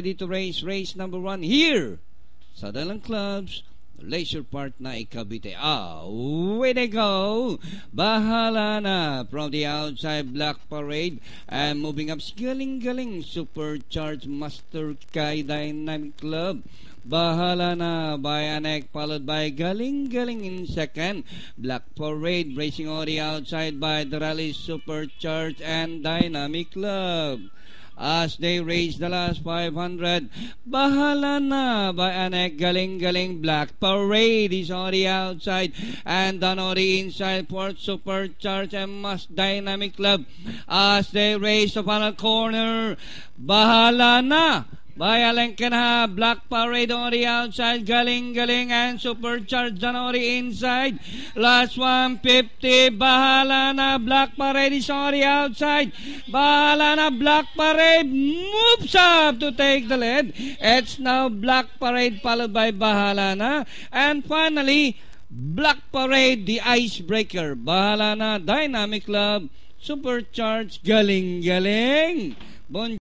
Ready to race number 1 here sa Dalang Clubs Leisure Park na Cavite. Away they go. Bahala na from the outside. Black Parade and moving up. Galing Supercharged Master Kai Dynamic Club. Bahala na by Anek, followed by Galing in second. Black Parade racing on the outside by the Rally Supercharged and Dynamic Club. As they race the last 500, bahala na by Anek, galing Black Parade is on the outside and on the inside for Supercharged and Must Dynamic Club. As they race the final corner, bahala na by Alenkana, Black Parade on the outside, galing and Supercharged on the inside. Last 150, bahala na, Black Parade is on the outside. Bahala na, Black Parade moves up to take the lead. It's now Black Parade followed by bahala na. And finally, Black Parade, the icebreaker. Bahala na, Dynamic Club, Supercharged, galing. Bon